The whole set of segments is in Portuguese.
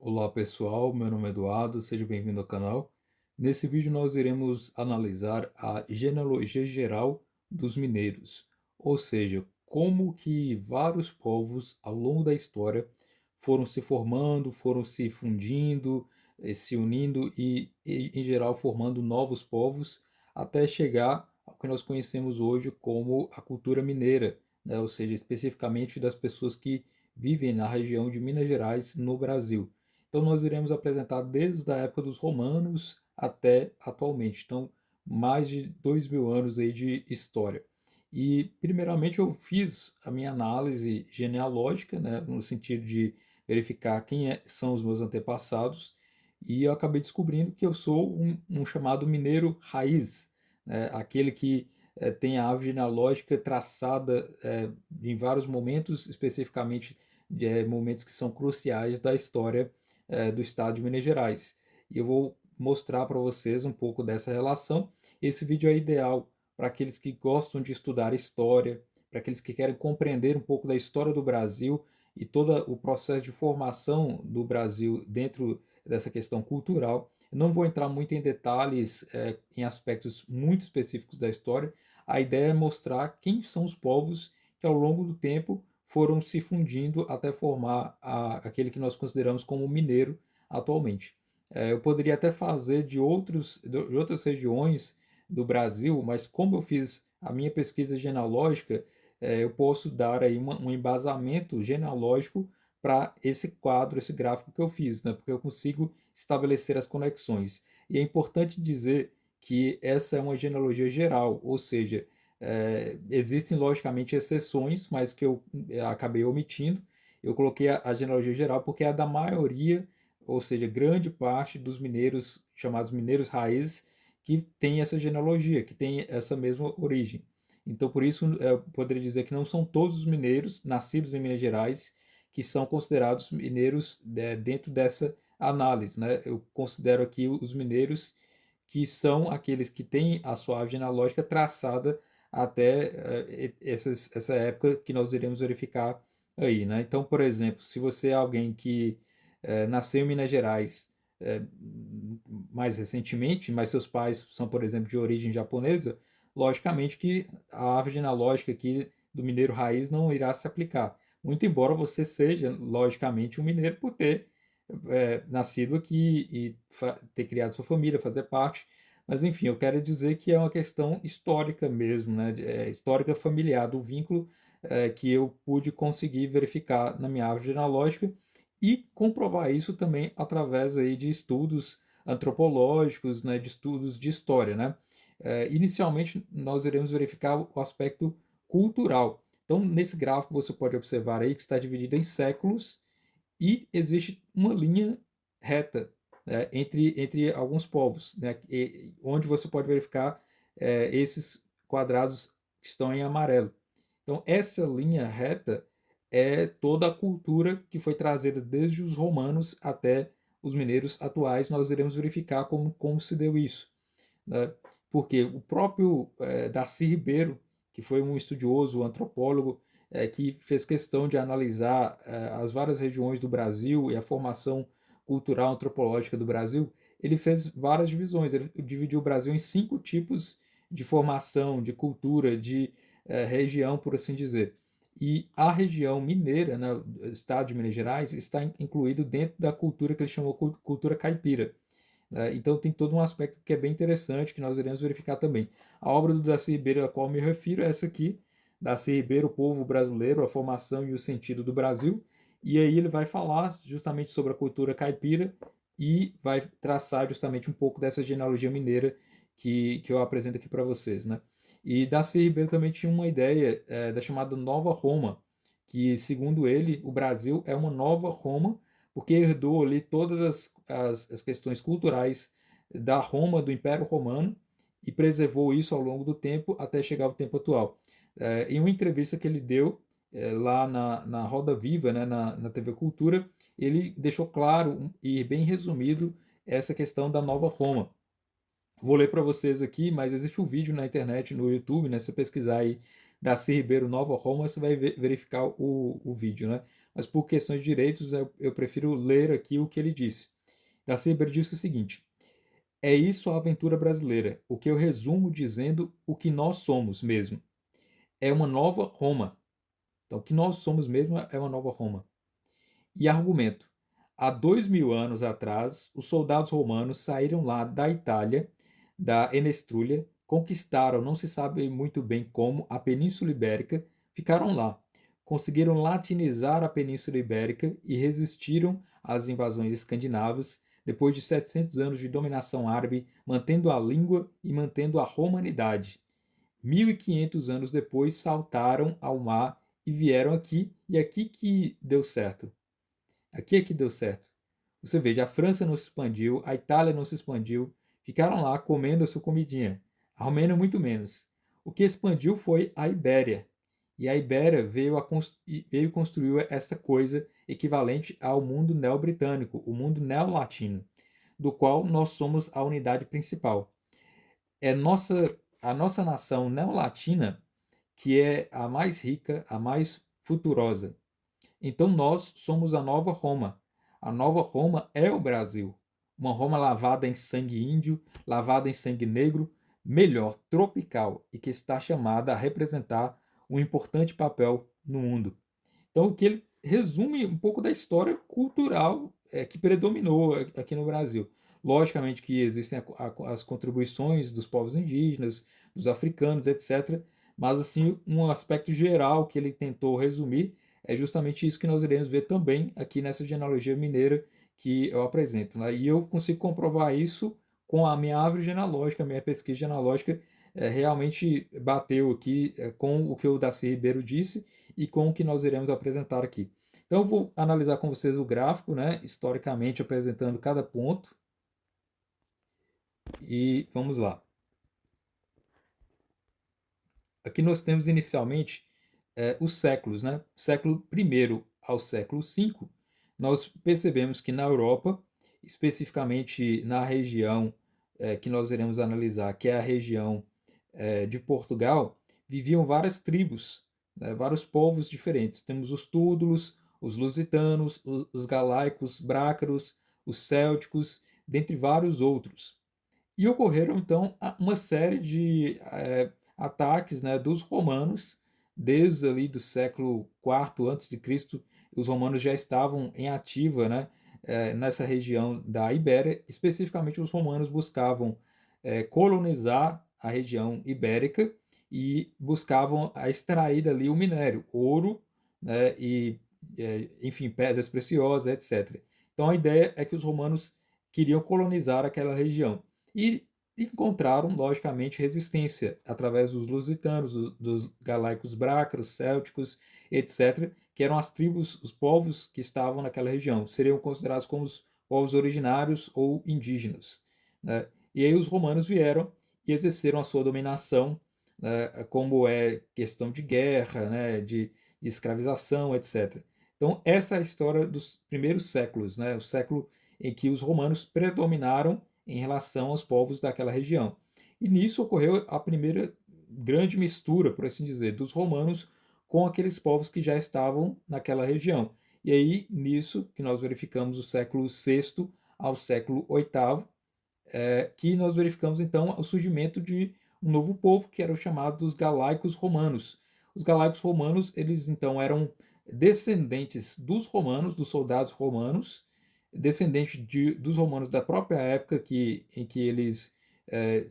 Olá pessoal, meu nome é Eduardo, seja bem-vindo ao canal. Nesse vídeo nós iremos analisar a genealogia geral dos mineiros, ou seja, como que vários povos ao longo da história foram se formando, foram se fundindo, se unindo e em geral formando novos povos até chegar ao que nós conhecemos hoje como a cultura mineira, né? Ou seja, especificamente das pessoas que vivem na região de Minas Gerais, no Brasil. Então, nós iremos apresentar desde a época dos romanos até atualmente. Então, mais de 2.000 anos aí de história. E, primeiramente, eu fiz a minha análise genealógica, né, no sentido de verificar são os meus antepassados, e eu acabei descobrindo que eu sou um chamado mineiro raiz, né, aquele que tem a árvore genealógica traçada em vários momentos, especificamente de momentos que são cruciais da história do estado de Minas Gerais. E eu vou mostrar para vocês um pouco dessa relação. Esse vídeo é ideal para aqueles que gostam de estudar história, para aqueles que querem compreender um pouco da história do Brasil e todo o processo de formação do Brasil dentro dessa questão cultural. Eu não vou entrar muito em detalhes, em aspectos muito específicos da história. A ideia é mostrar quem são os povos que ao longo do tempo foram se fundindo até formar aquele que nós consideramos como mineiro atualmente. Eu poderia até fazer de outras regiões do Brasil, mas como eu fiz a minha pesquisa genealógica, eu posso dar aí um embasamento genealógico para esse quadro, esse gráfico que eu fiz, né? Porque eu consigo estabelecer as conexões. E é importante dizer que essa é uma genealogia geral, ou seja, existem logicamente exceções, mas que eu acabei omitindo. Eu coloquei a genealogia geral porque é a da maioria, ou seja, grande parte dos mineiros, chamados mineiros raízes, que tem essa genealogia, que tem essa mesma origem. Então, por isso, eu poderia dizer que não são todos os mineiros nascidos em Minas Gerais que são considerados mineiros dentro dessa análise, né? Eu considero aqui os mineiros que são aqueles que têm a sua árvore genealógica traçada até essa época que nós iremos verificar aí, né? Então, por exemplo, se você é alguém que nasceu em Minas Gerais é, mais recentemente, mas seus pais são, por exemplo, de origem japonesa, logicamente que a árvore genealógica aqui do mineiro raiz não irá se aplicar. Muito embora você seja, logicamente, um mineiro por ter nascido aqui e ter criado sua família, fazer parte. Mas, enfim, eu quero dizer que é uma questão histórica mesmo, né? Histórica familiar, do vínculo que eu pude conseguir verificar na minha árvore genealógica e comprovar isso também através aí de estudos antropológicos, né, de estudos de história, né? Inicialmente, nós iremos verificar o aspecto cultural. Então, nesse gráfico você pode observar aí que está dividido em séculos e existe uma linha reta, né, entre alguns povos, né, onde você pode verificar esses quadrados que estão em amarelo. Então, essa linha reta é toda a cultura que foi trazida desde os romanos até os mineiros atuais. Nós iremos verificar como se deu isso, né? Porque o próprio Darcy Ribeiro, que foi um estudioso, um antropólogo, que fez questão de analisar as várias regiões do Brasil e a formação cultural antropológica do Brasil, ele fez várias divisões. Ele dividiu o Brasil em 5 tipos de formação, de cultura, de região, por assim dizer. E a região mineira, né, o estado de Minas Gerais, está incluído dentro da cultura que ele chamou cultura caipira. Então tem todo um aspecto que é bem interessante, que nós iremos verificar também. A obra do Darcy Ribeiro a qual me refiro é essa aqui, Darcy Ribeiro, o povo brasileiro, a formação e o sentido do Brasil. E aí ele vai falar justamente sobre a cultura caipira e vai traçar justamente um pouco dessa genealogia mineira que eu apresento aqui para vocês, né? E Darcy Ribeiro também tinha uma ideia da chamada Nova Roma, que segundo ele, o Brasil é uma nova Roma, porque herdou ali todas as questões culturais da Roma, do Império Romano, e preservou isso ao longo do tempo até chegar ao tempo atual. Em uma entrevista que ele deu lá na Roda Viva, né, na TV Cultura, ele deixou claro e bem resumido essa questão da Nova Roma. Vou ler para vocês aqui, mas existe um vídeo na internet, no YouTube, né? Se você pesquisar aí Darcy Ribeiro Nova Roma, você vai verificar o vídeo, né? mas por questões de direitos eu prefiro ler aqui o que ele disse. Darcy Ribeiro disse o seguinte: é isso a aventura brasileira, o que eu resumo dizendo o que nós somos mesmo. É uma nova Roma. Então, o que nós somos mesmo é uma nova Roma. E argumento: há 2000 anos atrás, os soldados romanos saíram lá da Itália, da Enestrúlia, conquistaram, não se sabe muito bem como, a Península Ibérica, ficaram lá, conseguiram latinizar a Península Ibérica e resistiram às invasões escandinavas depois de 700 anos de dominação árabe, mantendo a língua e mantendo a romanidade. 1500 anos depois, saltaram ao mar e vieram aqui, e aqui que deu certo. Aqui é que deu certo. Você veja, a França não se expandiu, a Itália não se expandiu, ficaram lá comendo a sua comidinha. A Romênia muito menos. O que expandiu foi a Ibéria. E a Ibéria veio construir esta coisa equivalente ao mundo neo-britânico, o mundo neo-latino, do qual nós somos a unidade principal. É a nossa nação neolatina que é a mais rica, a mais futurosa. Então nós somos a nova Roma. A nova Roma é o Brasil. Uma Roma lavada em sangue índio, lavada em sangue negro, melhor, tropical, e que está chamada a representar um importante papel no mundo. Então, o que ele resume um pouco da história cultural que predominou aqui no Brasil. Logicamente que existem as contribuições dos povos indígenas, dos africanos, etc. Mas, assim, um aspecto geral que ele tentou resumir é justamente isso que nós iremos ver também aqui nessa genealogia mineira que eu apresento. Né? E eu consigo comprovar isso com a minha árvore genealógica, a minha pesquisa genealógica realmente bateu aqui com o que o Darcy Ribeiro disse e com o que nós iremos apresentar aqui. Então, eu vou analisar com vocês o gráfico, né, historicamente apresentando cada ponto. E vamos lá. Aqui nós temos inicialmente os séculos, né? Século I ao século V, nós percebemos que na Europa, especificamente na região que nós iremos analisar, que é a região de Portugal, viviam várias tribos, né? Vários povos diferentes. Temos os túdulos, os lusitanos, os galaicos, brácaros, os célticos, dentre vários outros. E ocorreram então uma série de ataques, né, dos romanos, desde ali do século IV a.C., os romanos já estavam em ativa, né, nessa região da Ibéria. Especificamente, os romanos buscavam colonizar a região ibérica e buscavam extrair ali o minério, ouro, né, e enfim, pedras preciosas, etc. Então a ideia é que os romanos queriam colonizar aquela região e encontraram, logicamente, resistência através dos lusitanos, dos galaicos brácaros, célticos, etc., que eram as tribos, os povos que estavam naquela região. Seriam considerados como os povos originários ou indígenas. Né? E aí os romanos vieram e exerceram a sua dominação, né, como é questão de guerra, né, de escravização, etc. Então, essa é a história dos primeiros séculos, né, o século em que os romanos predominaram em relação aos povos daquela região. E nisso ocorreu a primeira grande mistura, por assim dizer, dos romanos com aqueles povos que já estavam naquela região. E aí, nisso, que nós verificamos o século VI ao século VIII, que nós verificamos então o surgimento de um novo povo, que era o chamado dos galaicos romanos. Os galaicos romanos, eles então eram descendentes dos romanos, dos soldados romanos, descendentes dos romanos da própria época em que eles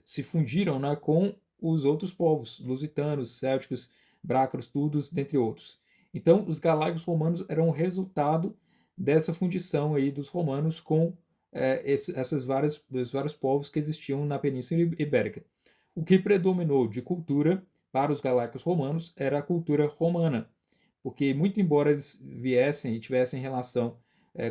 se fundiram, né, com os outros povos, lusitanos, célticos, brácaros, tudos, dentre outros. Então, os galaicos romanos eram o resultado dessa fundição aí dos romanos com esses vários povos que existiam na Península Ibérica. O que predominou de cultura para os galaicos romanos era a cultura romana, porque muito embora eles viessem e tivessem relação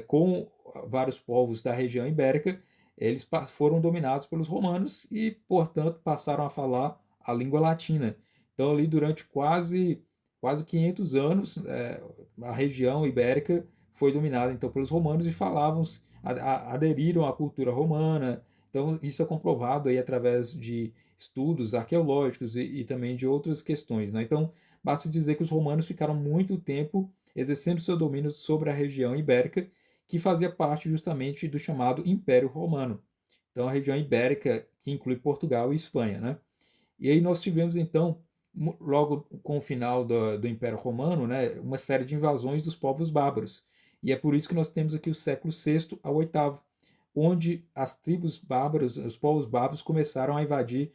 com vários povos da região ibérica, eles foram dominados pelos romanos e, portanto, passaram a falar a língua latina. Então, ali durante quase 500 anos, a região ibérica foi dominada então pelos romanos e aderiram à cultura romana. Então, isso é comprovado aí através de estudos arqueológicos e também de outras questões. Né? Então, basta dizer que os romanos ficaram muito tempo exercendo seu domínio sobre a região ibérica, que fazia parte justamente do chamado Império Romano. Então, a região ibérica, que inclui Portugal e Espanha, né? E aí nós tivemos, então, logo com o final do Império Romano, né, uma série de invasões dos povos bárbaros. E é por isso que nós temos aqui o século VI ao VIII, onde as tribos bárbaras, os povos bárbaros começaram a invadir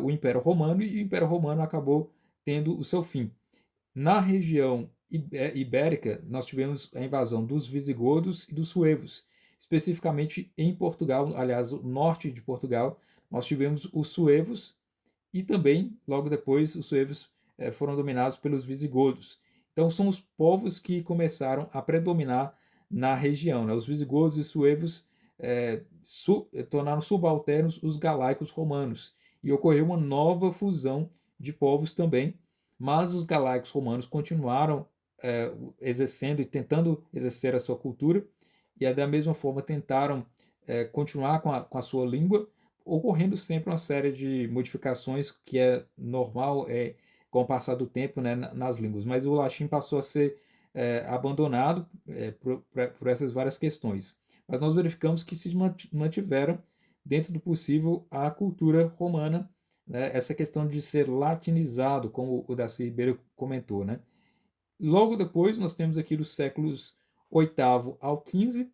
o Império Romano, e o Império Romano acabou tendo o seu fim. Na região ibérica, nós tivemos a invasão dos visigodos e dos suevos. Especificamente em Portugal, aliás, o norte de Portugal, nós tivemos os suevos, e também, logo depois, os suevos foram dominados pelos visigodos. Então, são os povos que começaram a predominar na região, né? Os visigodos e suevos tornaram subalternos os galaicos romanos, e ocorreu uma nova fusão de povos também, mas os galaicos romanos continuaram exercendo e tentando exercer a sua cultura, e da mesma forma tentaram continuar com a sua língua, ocorrendo sempre uma série de modificações que é normal com o passar do tempo, né, nas línguas. Mas o latim passou a ser abandonado por essas várias questões. Mas nós verificamos que se mantiveram dentro do possível a cultura romana, né, essa questão de ser latinizado, como o Darcy Ribeiro comentou, né? Logo depois, nós temos aqui os séculos VIII ao XV,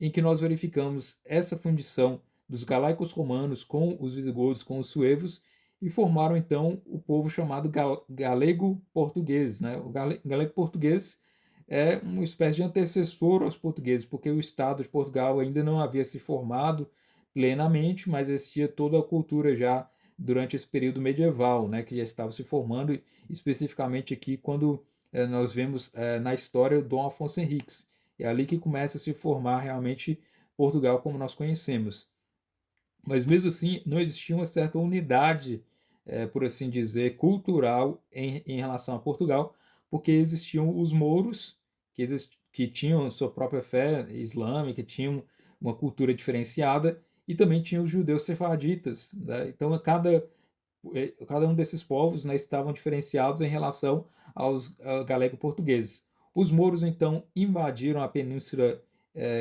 em que nós verificamos essa fundição dos galaicos romanos com os visigodos, com os suevos, e formaram então o povo chamado galego-português, né? O galego-português é uma espécie de antecessor aos portugueses, porque o Estado de Portugal ainda não havia se formado plenamente, mas existia toda a cultura já durante esse período medieval, né, que já estava se formando, especificamente aqui quando nós vemos na história Dom Afonso Henriques. É ali que começa a se formar realmente Portugal como nós conhecemos. Mas mesmo assim, não existia uma certa unidade, por assim dizer, cultural em relação a Portugal, porque existiam os mouros, que tinham sua própria fé islâmica, tinham uma cultura diferenciada, e também tinham os judeus sefarditas, né? Então, cada um desses povos, né, estavam diferenciados em relação aos galego-portugueses. Os mouros, então, invadiram a Península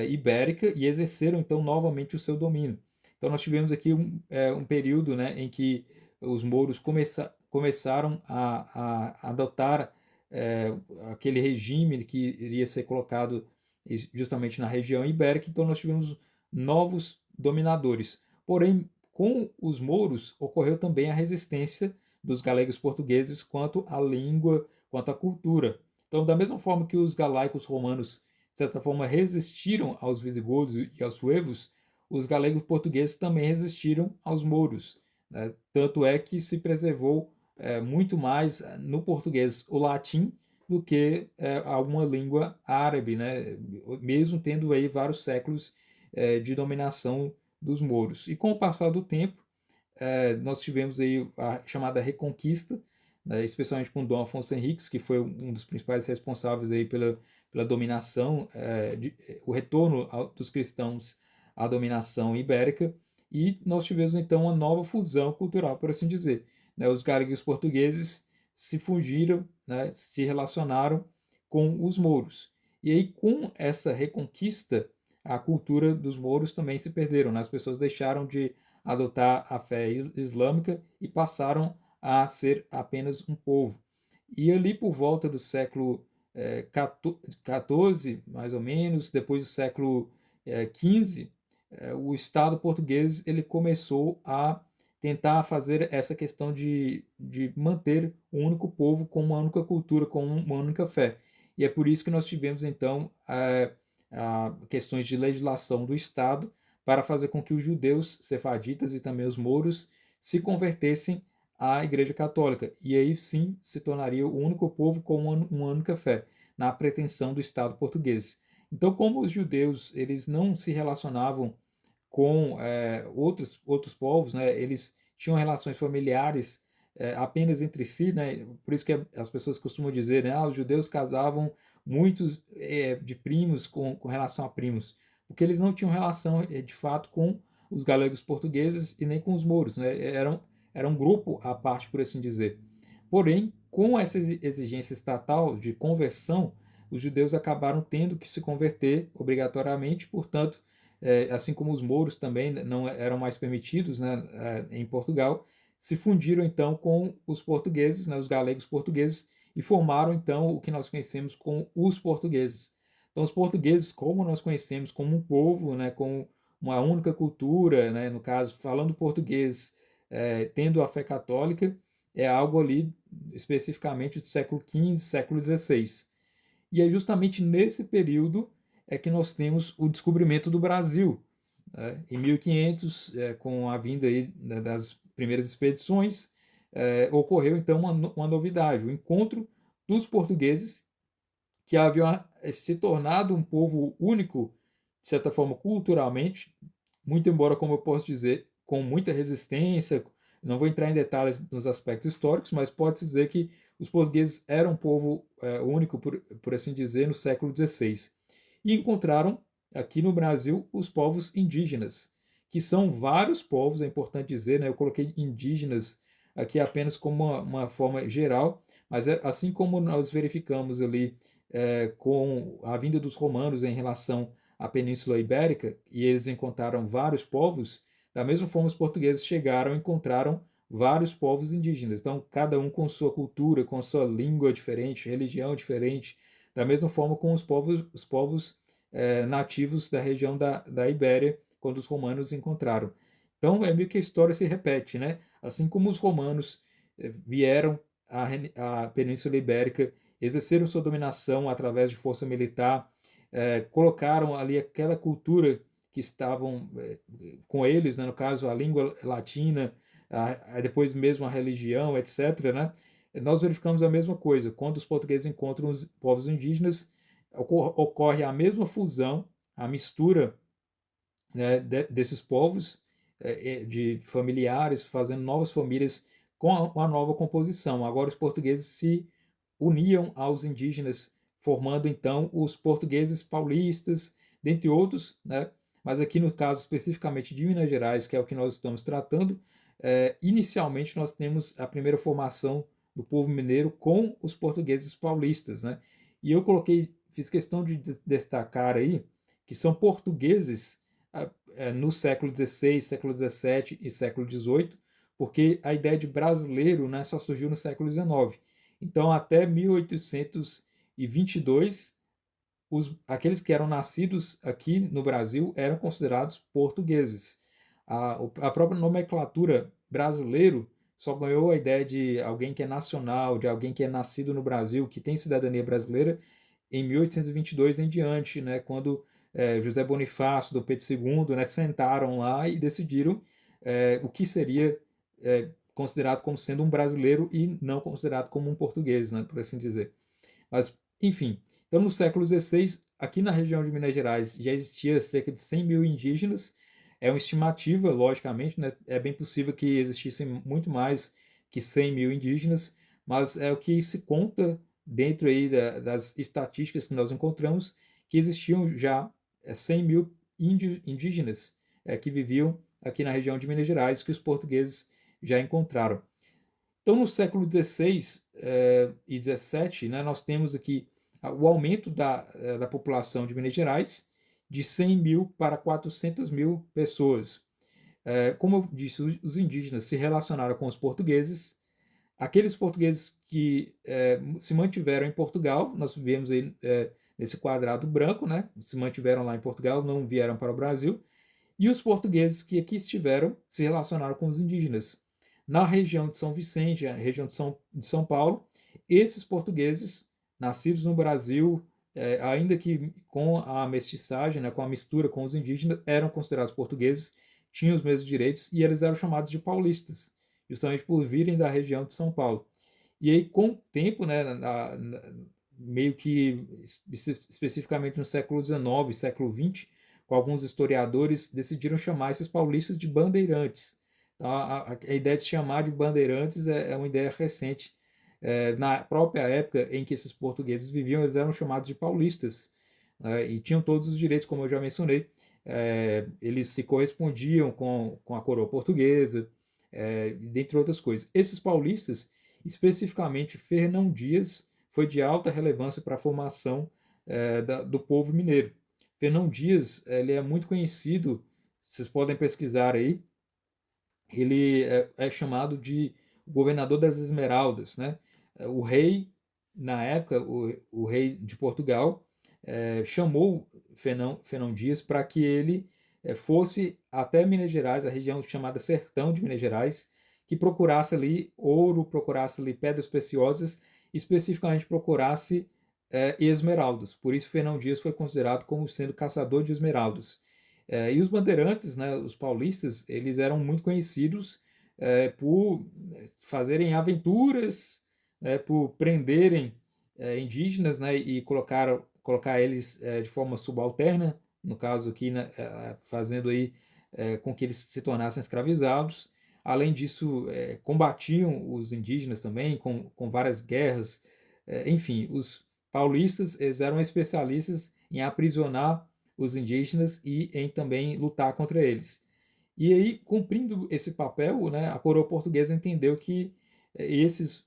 Ibérica e exerceram, então, novamente o seu domínio. Então, nós tivemos aqui um período, né, em que os mouros começaram a adotar aquele regime que iria ser colocado justamente na região ibérica. Então, nós tivemos novos dominadores. Porém, com os mouros, ocorreu também a resistência dos galegos portugueses quanto à língua, quanto à cultura. Então, da mesma forma que os galaicos romanos, de certa forma, resistiram aos visigodos e aos suevos, os galegos portugueses também resistiram aos mouros, né? Tanto é que se preservou muito mais no português o latim do que alguma língua árabe, né? Mesmo tendo aí vários séculos de dominação dos mouros. E com o passar do tempo, nós tivemos aí a chamada Reconquista, né, especialmente com Dom Afonso Henriques, que foi um dos principais responsáveis aí pela dominação, o retorno dos cristãos à dominação ibérica, e nós tivemos então uma nova fusão cultural, por assim dizer, né? Os galegos portugueses se fundiram, né, se relacionaram com os mouros. E aí, com essa reconquista, a cultura dos mouros também se perderam, né? As pessoas deixaram de adotar a fé islâmica e passaram a ser apenas um povo. E ali por volta do século XIV, mais ou menos, depois do século XV, o Estado português ele começou a tentar fazer essa questão de manter um único povo com uma única cultura, com uma única fé. E é por isso que nós tivemos, então, questões de legislação do Estado para fazer com que os judeus sefarditas e também os mouros se convertessem à Igreja Católica. E aí sim se tornaria o único povo com uma única fé, na pretensão do Estado português. Então, como os judeus eles não se relacionavam com outros povos, né, eles tinham relações familiares apenas entre si, né, por isso que as pessoas costumam dizer, né, os judeus casavam muitos de primos com relação a primos, porque eles não tinham relação de fato com os galegos portugueses e nem com os mouros, né, era um grupo à parte, por assim dizer. Porém, com essa exigência estatal de conversão, os judeus acabaram tendo que se converter obrigatoriamente, portanto, assim como os mouros também não eram mais permitidos, né, em Portugal, se fundiram então com os portugueses, né, os galegos portugueses, e formaram então o que nós conhecemos como os portugueses. Então, os portugueses, como nós conhecemos como um povo, né, com uma única cultura, né, no caso, falando português, tendo a fé católica, é algo ali especificamente do século XV, século XVI. E é justamente nesse período é que nós temos o descobrimento do Brasil, né? Em 1500, com a vinda aí, né, das primeiras expedições, ocorreu então uma novidade, o encontro dos portugueses que haviam se tornado um povo único, de certa forma, culturalmente, muito embora, como eu posso dizer, com muita resistência. Não vou entrar em detalhes nos aspectos históricos, mas pode-se dizer que os portugueses eram um povo único, por assim dizer, no século XVI. E encontraram aqui no Brasil os povos indígenas, que são vários povos, é importante dizer, né? Eu coloquei indígenas aqui apenas como uma forma geral, mas assim como nós verificamos ali com a vinda dos romanos em relação à Península Ibérica, e eles encontraram vários povos, da mesma forma os portugueses chegaram e encontraram vários povos indígenas. Então, cada um com sua cultura, com sua língua diferente, religião diferente, da mesma forma com os povos nativos da região da Ibéria, quando os romanos encontraram. Então, é meio que a história se repete, né? Assim como os romanos vieram à Península Ibérica, exerceram sua dominação através de força militar, colocaram ali aquela cultura que estavam com eles, né, no caso a língua latina, depois mesmo a religião, etc., né? Nós verificamos a mesma coisa. Quando os portugueses encontram os povos indígenas, ocorre a mesma fusão, a mistura, né, desses povos, de familiares, fazendo novas famílias com uma nova composição. Agora os portugueses se uniam aos indígenas, formando então os portugueses paulistas, dentre outros, né? Mas aqui no caso especificamente de Minas Gerais, que é o que nós estamos tratando, inicialmente nós temos a primeira formação do povo mineiro com os portugueses paulistas, né? E eu fiz questão de destacar aí que são portugueses no século XVI, século XVII e século XVIII, porque a ideia de brasileiro, né, só surgiu no século XIX. Então, até 1822, aqueles que eram nascidos aqui no Brasil eram considerados portugueses. A própria nomenclatura brasileiro só ganhou a ideia de alguém que é nacional, de alguém que é nascido no Brasil, que tem cidadania brasileira, em 1822 em diante, né, quando José Bonifácio, Dom Pedro II, né, sentaram lá e decidiram o que seria considerado como sendo um brasileiro e não considerado como um português, né, por assim dizer. Mas, enfim, então no século XVI, aqui na região de Minas Gerais, já existia cerca de 100 mil indígenas. É uma estimativa, logicamente, né? É bem possível que existissem muito mais que 100 mil indígenas, mas é o que se conta dentro aí das estatísticas que nós encontramos, que existiam já 100 mil indígenas que viviam aqui na região de Minas Gerais, que os portugueses já encontraram. Então, no século XVI e XVII, né, nós temos aqui o aumento da população de Minas Gerais de 100 mil para 400 mil pessoas. Como eu disse, os indígenas se relacionaram com os portugueses. Aqueles portugueses que se mantiveram em Portugal, nós vemos aí nesse quadrado branco, né, se mantiveram lá em Portugal, não vieram para o Brasil. E os portugueses que aqui estiveram se relacionaram com os indígenas. Na região de São Vicente, na região de São Paulo, esses portugueses, nascidos no Brasil, ainda que com a mestiçagem, né, com a mistura com os indígenas, eram considerados portugueses, tinham os mesmos direitos e eles eram chamados de paulistas, justamente por virem da região de São Paulo. E aí, com o tempo, né, meio que especificamente no século XIX, século XX, com alguns historiadores decidiram chamar esses paulistas de bandeirantes. Então, a ideia de se chamar de bandeirantes é uma ideia recente. Na própria época em que esses portugueses viviam, eles eram chamados de paulistas, né, e tinham todos os direitos, como eu já mencionei. Eles se correspondiam com a coroa portuguesa, dentre outras coisas. Esses paulistas, especificamente Fernão Dias, foi de alta relevância para a formação do povo mineiro. Fernão Dias, ele é muito conhecido, vocês podem pesquisar aí, ele é chamado de governador das Esmeraldas, né? O rei, na época, o rei de Portugal, chamou Fernão Dias para que ele fosse até Minas Gerais, a região chamada Sertão de Minas Gerais, que procurasse ali ouro, procurasse ali pedras preciosas, especificamente procurasse esmeraldas. Por isso, Fernão Dias foi considerado como sendo caçador de esmeraldas. E os bandeirantes, né, os paulistas, eles eram muito conhecidos por fazerem aventuras, por prenderem indígenas, né, e colocar eles de forma subalterna, no caso aqui, né, fazendo aí com que eles se tornassem escravizados. Além disso, combatiam os indígenas também com várias guerras. Enfim, os paulistas eles eram especialistas em aprisionar os indígenas e em também lutar contra eles. E aí, cumprindo esse papel, né, a coroa portuguesa entendeu que esses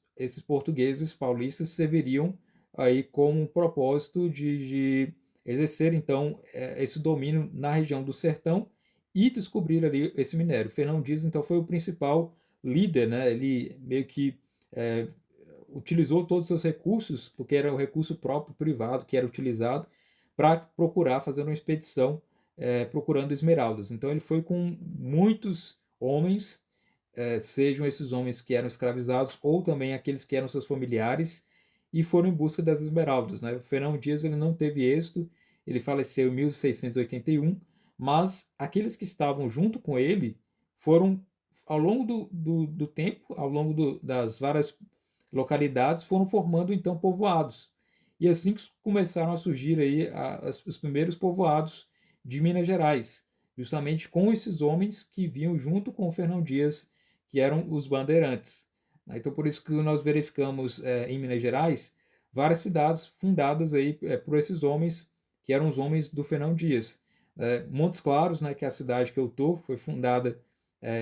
portugueses paulistas serviriam aí com o propósito de exercer, então, esse domínio na região do sertão e descobrir ali esse minério. Fernão Dias, então, foi o principal líder, né? Ele meio que é, utilizou todos os seus recursos, porque era o recurso próprio privado que era utilizado para procurar fazer uma expedição procurando esmeraldas. Então ele foi com muitos homens, sejam esses homens que eram escravizados ou também aqueles que eram seus familiares, e foram em busca das esmeraldas. Né? Fernão Dias ele não teve êxito, ele faleceu em 1681, mas aqueles que estavam junto com ele foram, ao longo do tempo, ao longo das várias localidades, foram formando então povoados. E assim que começaram a surgir aí os primeiros povoados de Minas Gerais, justamente com esses homens que vinham junto com o Fernão Dias, que eram os bandeirantes. Então por isso que nós verificamos em Minas Gerais várias cidades fundadas aí por esses homens, que eram os homens do Fernão Dias. Montes Claros, né, que é a cidade que eu estou, foi fundada,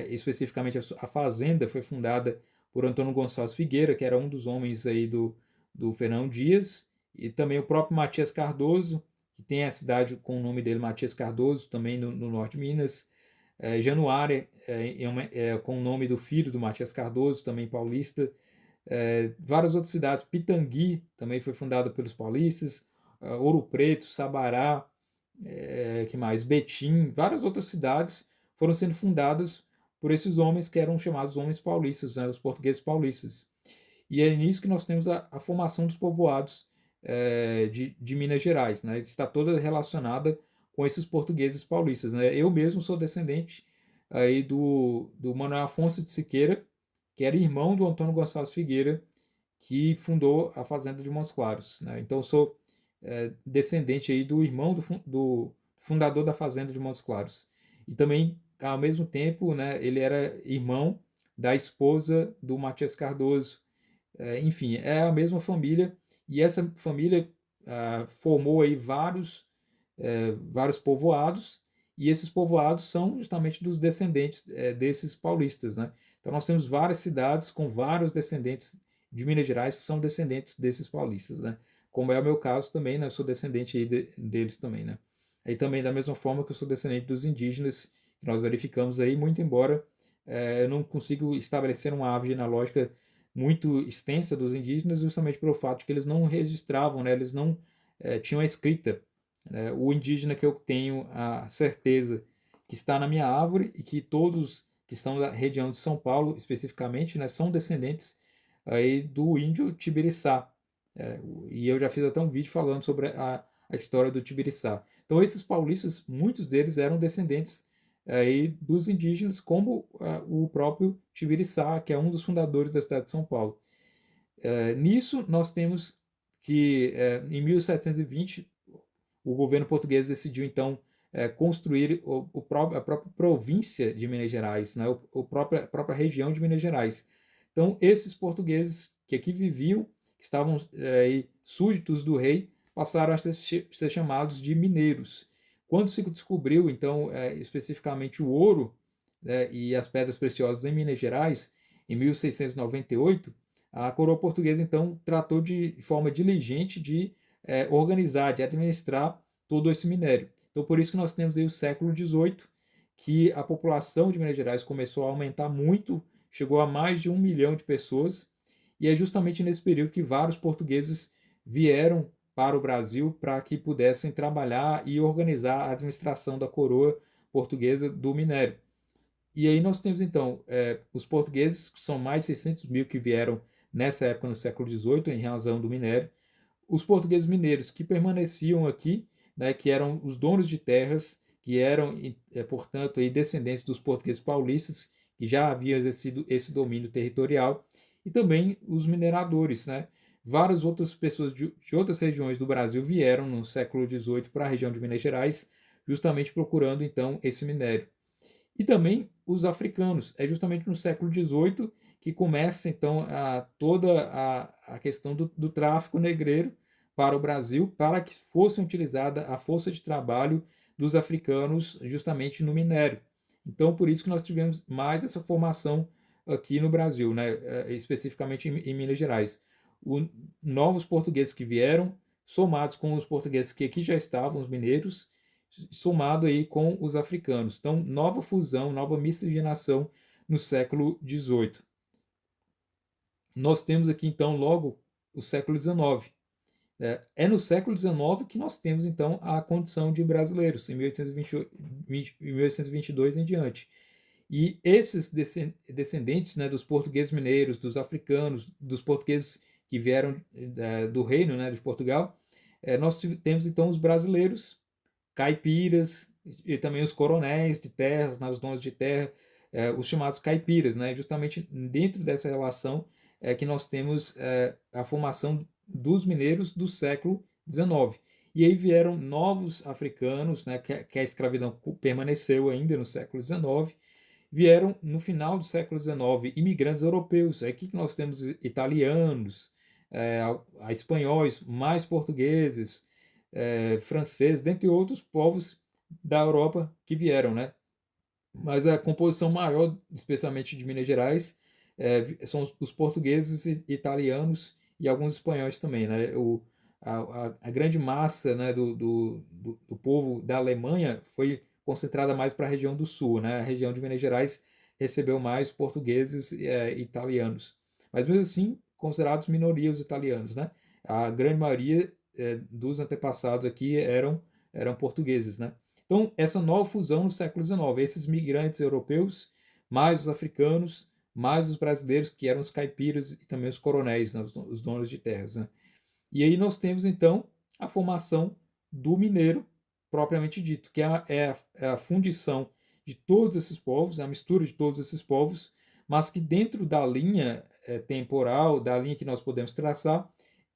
especificamente a fazenda foi fundada por Antônio Gonçalves Figueira, que era um dos homens aí do Fernão Dias, e também o próprio Matias Cardoso, que tem a cidade com o nome dele, Matias Cardoso, também no norte de Minas. Januária, com o nome do filho do Matias Cardoso, também paulista. Várias outras cidades, Pitangui também foi fundada pelos paulistas, Ouro Preto, Sabará, que mais? Betim, várias outras cidades foram sendo fundadas por esses homens que eram chamados homens paulistas, né, os portugueses paulistas. E é nisso que nós temos a formação dos povoados de Minas Gerais, né? Está toda relacionada com esses portugueses paulistas, né? Eu mesmo sou descendente aí do Manuel Afonso de Siqueira, que era irmão do Antônio Gonçalves Figueira, que fundou a fazenda de Montes Claros, né? Então eu sou descendente aí do irmão do fundador da fazenda de Montes Claros. E também, ao mesmo tempo, né, ele era irmão da esposa do Matias Cardoso. Enfim, é a mesma família, e essa família formou aí vários povoados, e esses povoados são justamente dos descendentes desses paulistas, né? Então nós temos várias cidades com vários descendentes de Minas Gerais que são descendentes desses paulistas, né? Como é o meu caso também, né? Eu sou descendente aí deles também, né? Aí também da mesma forma que eu sou descendente dos indígenas, que nós verificamos aí, muito embora eu não consigo estabelecer uma árvore genealógica muito extensa dos indígenas, justamente pelo fato de que eles não registravam, né? Eles não tinham a escrita. O indígena que eu tenho a certeza que está na minha árvore e que todos que estão da região de São Paulo, especificamente, né, são descendentes aí do índio Tibiriçá. E eu já fiz até um vídeo falando sobre a história do Tibiriçá. Então esses paulistas, muitos deles eram descendentes aí dos indígenas, como o próprio Tibiriçá, que é um dos fundadores da cidade de São Paulo. Nisso nós temos que em 1720 o governo português decidiu então construir a própria província de Minas Gerais, né, a própria região de Minas Gerais. Então esses portugueses que aqui viviam, que estavam súditos do rei, passaram a ser chamados de mineiros. Quando se descobriu, então, especificamente o ouro, né, e as pedras preciosas em Minas Gerais, em 1698, a coroa portuguesa, então, tratou de forma diligente de organizar, de administrar todo esse minério. Então, por isso que nós temos aí o século XVIII, que a população de Minas Gerais começou a aumentar muito, chegou a mais de 1 milhão de pessoas, e é justamente nesse período que vários portugueses vieram para o Brasil para que pudessem trabalhar e organizar a administração da coroa portuguesa do minério. E aí nós temos então os portugueses, que são mais 600 mil que vieram nessa época, no século XVIII, em razão do minério. Os portugueses mineiros que permaneciam aqui, né, que eram os donos de terras, que eram, portanto, aí, descendentes dos portugueses paulistas, que já haviam exercido esse domínio territorial, e também os mineradores. Né? Várias outras pessoas de outras regiões do Brasil vieram no século XVIII para a região de Minas Gerais, justamente procurando então esse minério. E também os africanos. É justamente no século XVIII que começa então toda a questão do tráfico negreiro para o Brasil, para que fosse utilizada a força de trabalho dos africanos justamente no minério. Então, por isso que nós tivemos mais essa formação aqui no Brasil, né? Especificamente em Minas Gerais. Novos portugueses que vieram, somados com os portugueses que aqui já estavam, os mineiros, somado aí com os africanos. Então, nova fusão, nova miscigenação no século XVIII. Nós temos aqui, então, logo o século XIX. É no século XIX que nós temos, então, a condição de brasileiros, em 1822 em diante. E esses descendentes, né, dos portugueses mineiros, dos africanos, dos portugueses que vieram do reino, né, de Portugal, nós temos, então, os brasileiros, caipiras e também os coronéis de terras, os donos de terra, os chamados caipiras, né? Justamente dentro dessa relação que nós temos a formação dos mineiros do século XIX. E aí vieram novos africanos, né, que a escravidão permaneceu ainda no século XIX, vieram no final do século XIX imigrantes europeus. Aqui que nós temos italianos, espanhóis, mais portugueses, franceses, dentre outros povos da Europa que vieram, né? Mas a composição maior, especialmente de Minas Gerais, são os portugueses, italianos e alguns espanhóis também, né? A grande massa, né, do povo da Alemanha foi concentrada mais para a região do sul, né? A região de Minas Gerais recebeu mais portugueses e italianos, mas mesmo assim considerados minorias os italianos, né? A grande maioria dos antepassados aqui eram portugueses, né? Então, essa nova fusão no século XIX, esses migrantes europeus, mais os africanos, mais os brasileiros, que eram os caipiras e também os coronéis, né, os donos de terras. Né? E aí nós temos, então, a formação do mineiro, propriamente dito, que é a fundição de todos esses povos, a mistura de todos esses povos, mas que dentro da linha temporal, da linha que nós podemos traçar,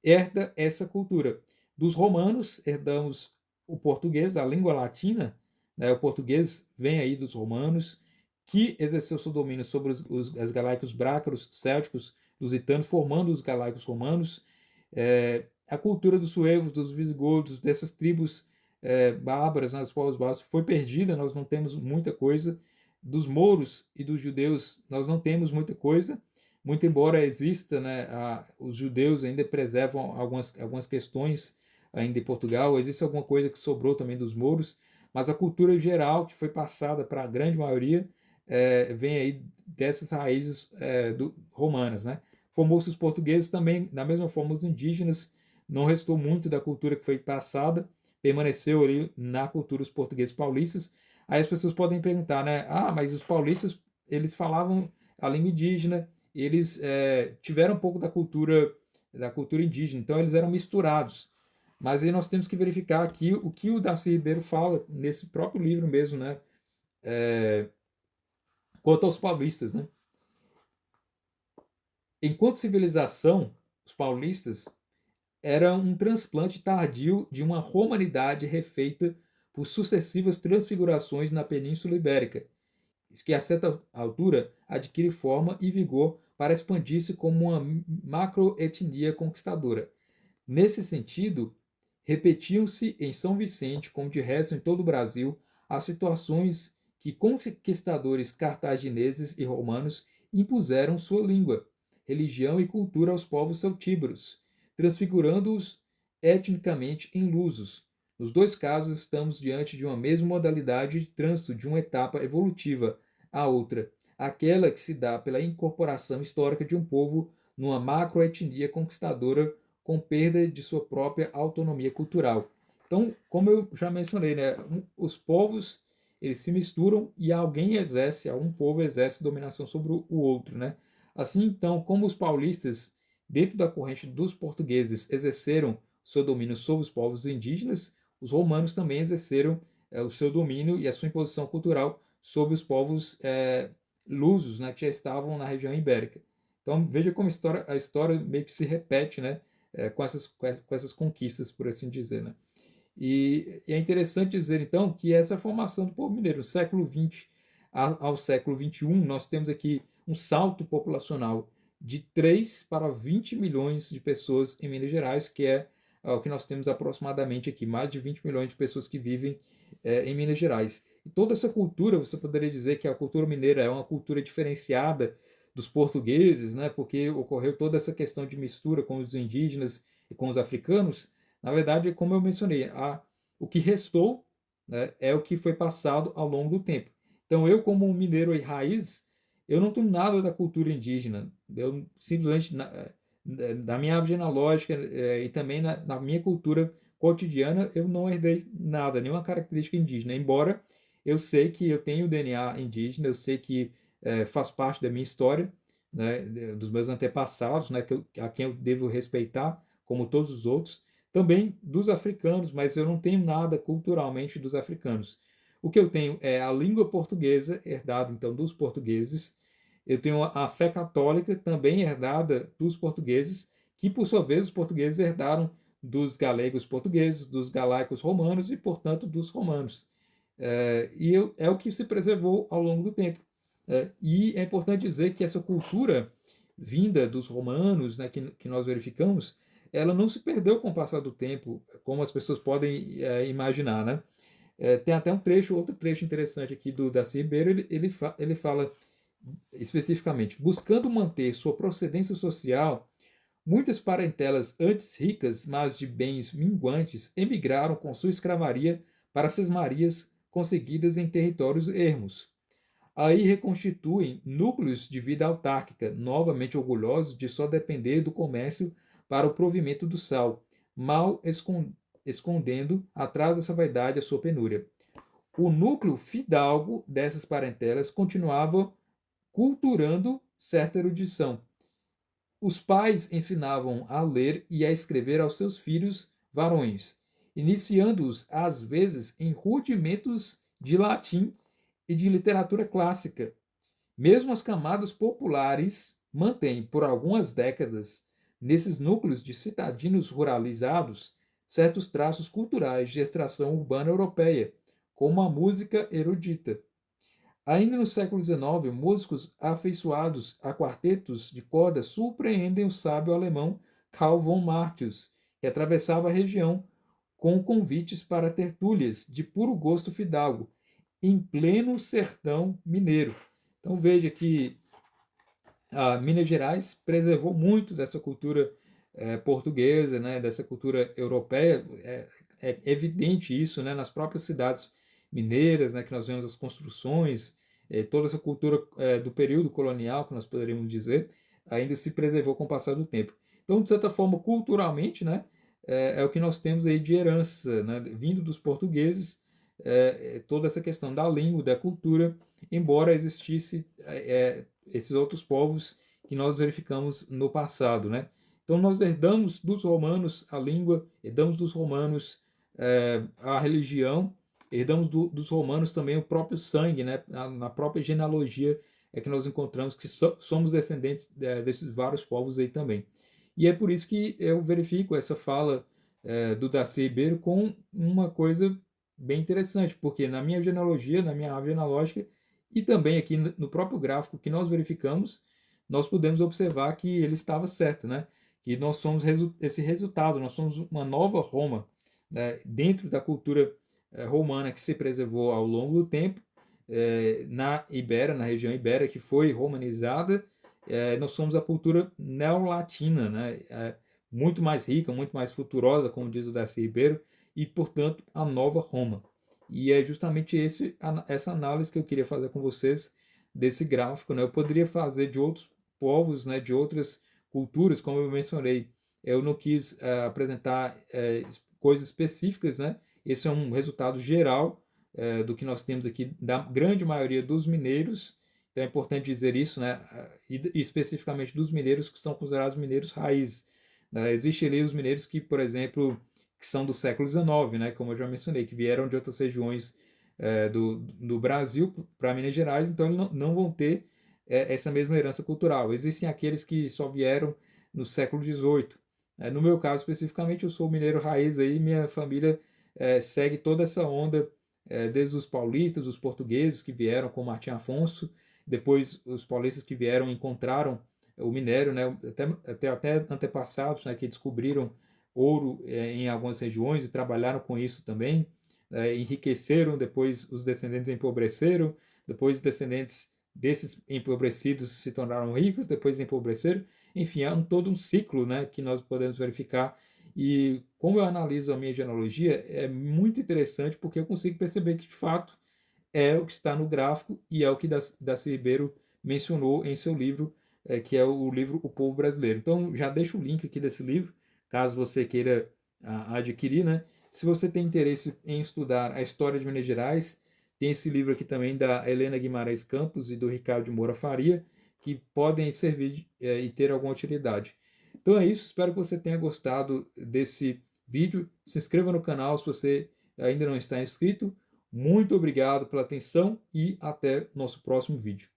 herda essa cultura. Dos romanos, herdamos o português, a língua latina, né, o português vem aí dos romanos, que exerceu seu domínio sobre os galaicos brácaros, célticos, lusitanos, formando os galaicos romanos. A cultura dos suevos, dos visigodos, dessas tribos bárbaras, né, dos povos bárbaros, foi perdida, nós não temos muita coisa. Dos mouros e dos judeus, nós não temos muita coisa, muito embora exista, né, os judeus ainda preservam algumas questões ainda em Portugal, existe alguma coisa que sobrou também dos mouros, mas a cultura geral que foi passada para a grande maioria vem aí dessas raízes romanas, né? Formou-se os portugueses também, da mesma forma os indígenas, não restou muito da cultura que foi passada, permaneceu ali na cultura os portugueses paulistas. Aí as pessoas podem perguntar, né? Ah, mas os paulistas, eles falavam a língua indígena, eles tiveram um pouco da cultura indígena, então eles eram misturados. Mas aí nós temos que verificar aqui o que o Darcy Ribeiro fala nesse próprio livro mesmo, né? Quanto aos paulistas, né? Enquanto civilização, os paulistas eram um transplante tardio de uma romanidade refeita por sucessivas transfigurações na Península Ibérica, que a certa altura adquire forma e vigor para expandir-se como uma macroetnia conquistadora. Nesse sentido, repetiam-se em São Vicente, como de resto em todo o Brasil, as situações que conquistadores cartagineses e romanos impuseram sua língua, religião e cultura aos povos celtíberos, transfigurando-os etnicamente em lusos. Nos dois casos, estamos diante de uma mesma modalidade de trânsito de uma etapa evolutiva à outra, aquela que se dá pela incorporação histórica de um povo numa macroetnia conquistadora com perda de sua própria autonomia cultural. Então, como eu já mencionei, né, os povos eles se misturam e algum povo exerce dominação sobre o outro, né? Assim, então, como os paulistas, dentro da corrente dos portugueses, exerceram seu domínio sobre os povos indígenas, os romanos também exerceram o seu domínio e a sua imposição cultural sobre os povos lusos, né, que já estavam na região ibérica. Então veja como a história meio que se repete, né, com essas conquistas, por assim dizer. Né? E é interessante dizer, então, que essa formação do povo mineiro, do século XX ao século XXI, nós temos aqui um salto populacional de 3 para 20 milhões de pessoas em Minas Gerais, que é o que nós temos aproximadamente aqui, mais de 20 milhões de pessoas que vivem em Minas Gerais. E toda essa cultura, você poderia dizer que a cultura mineira é uma cultura diferenciada dos portugueses, né, porque ocorreu toda essa questão de mistura com os indígenas e com os africanos. Na verdade, como eu mencionei, o que restou, né, é o que foi passado ao longo do tempo. Então, eu, como um mineiro e raiz, eu não tenho nada da cultura indígena. Eu simplesmente, da minha árvore genealógica e também na minha cultura cotidiana, eu não herdei nada, nenhuma característica indígena. Embora eu sei que eu tenho DNA indígena, eu sei que faz parte da minha história, né, dos meus antepassados, né, a quem eu devo respeitar, como todos os outros. Também dos africanos, mas eu não tenho nada culturalmente dos africanos. O que eu tenho é a língua portuguesa, herdada então dos portugueses. Eu tenho a fé católica, também herdada dos portugueses, que por sua vez os portugueses herdaram dos galegos portugueses, dos galaicos romanos e, portanto, dos romanos. É o que se preservou ao longo do tempo. E é importante dizer que essa cultura vinda dos romanos, né, que nós verificamos, ela não se perdeu com o passar do tempo, como as pessoas podem imaginar, né? Tem até outro trecho interessante aqui do Darcy Ribeiro, ele fala especificamente, buscando manter sua procedência social, muitas parentelas antes ricas, mas de bens minguantes, emigraram com sua escravaria para as sesmarias conseguidas em territórios ermos. Aí reconstituem núcleos de vida autárquica, novamente orgulhosos de só depender do comércio para o provimento do sal, mal escondendo atrás dessa vaidade a sua penúria. O núcleo fidalgo dessas parentelas continuava culturando certa erudição. Os pais ensinavam a ler e a escrever aos seus filhos varões, iniciando-os às vezes em rudimentos de latim e de literatura clássica. Mesmo as camadas populares mantêm, por algumas décadas, nesses núcleos de citadinos ruralizados, certos traços culturais de extração urbana europeia, como a música erudita. Ainda no século XIX, músicos afeiçoados a quartetos de cordas surpreendem o sábio alemão Karl von Martius, que atravessava a região com convites para tertúlias de puro gosto fidalgo, em pleno sertão mineiro. Então veja que a Minas Gerais preservou muito dessa cultura portuguesa, né, dessa cultura europeia. É evidente isso, né, nas próprias cidades mineiras, né, que nós vemos as construções, toda essa cultura do período colonial, que nós poderíamos dizer, ainda se preservou com o passar do tempo. Então, de certa forma, culturalmente, né, é o que nós temos aí de herança, né, vindo dos portugueses, toda essa questão da língua, da cultura, embora existisse esses outros povos que nós verificamos no passado, né? Então nós herdamos dos romanos a língua, herdamos dos romanos a religião, herdamos dos romanos também o próprio sangue, né? Na própria genealogia é que nós encontramos que somos descendentes desses vários povos aí também. E é por isso que eu verifico essa fala do Darcy Ribeiro com uma coisa bem interessante, porque na minha genealogia, na minha árvore genealógica, e também aqui no próprio gráfico que nós verificamos, nós podemos observar que ele estava certo, né? Que nós somos esse resultado, nós somos uma nova Roma, né? Dentro da cultura romana que se preservou ao longo do tempo, na Ibéria, na região Ibéria, que foi romanizada, nós somos a cultura neolatina, né? muito mais rica, muito mais futurosa, como diz o Darcy Ribeiro, e, portanto, a nova Roma. E é justamente essa análise que eu queria fazer com vocês desse gráfico, né? Eu poderia fazer de outros povos, né, de outras culturas, como eu mencionei. Eu não quis apresentar coisas específicas, né? Esse é um resultado geral do que nós temos aqui da grande maioria dos mineiros. Então é importante dizer isso, né? E especificamente dos mineiros que são considerados mineiros raiz. Né? Existem ali os mineiros que, por exemplo, que são do século XIX, né? Como eu já mencionei, que vieram de outras regiões do Brasil para Minas Gerais, então eles não vão ter essa mesma herança cultural. Existem aqueles que só vieram no século XVIII. No meu caso, especificamente, eu sou mineiro raiz, aí minha família segue toda essa onda, desde os paulistas, os portugueses que vieram com Martim Afonso, depois os paulistas que vieram encontraram o minério, né, até antepassados, né, que descobriram ouro em algumas regiões e trabalharam com isso também, enriqueceram, depois os descendentes empobreceram, depois os descendentes desses empobrecidos se tornaram ricos, depois empobreceram. Enfim, é todo um ciclo, né, que nós podemos verificar. E como eu analiso a minha genealogia, é muito interessante porque eu consigo perceber que, de fato, é o que está no gráfico e é o que Darcy Ribeiro mencionou em seu livro, que é o livro O Povo Brasileiro. Então, já deixo o link aqui desse livro, caso você queira adquirir, né? Se você tem interesse em estudar a história de Minas Gerais, tem esse livro aqui também da Helena Guimarães Campos e do Ricardo de Moura Faria, que podem servir e ter alguma utilidade. Então é isso, espero que você tenha gostado desse vídeo. Se inscreva no canal se você ainda não está inscrito. Muito obrigado pela atenção e até nosso próximo vídeo.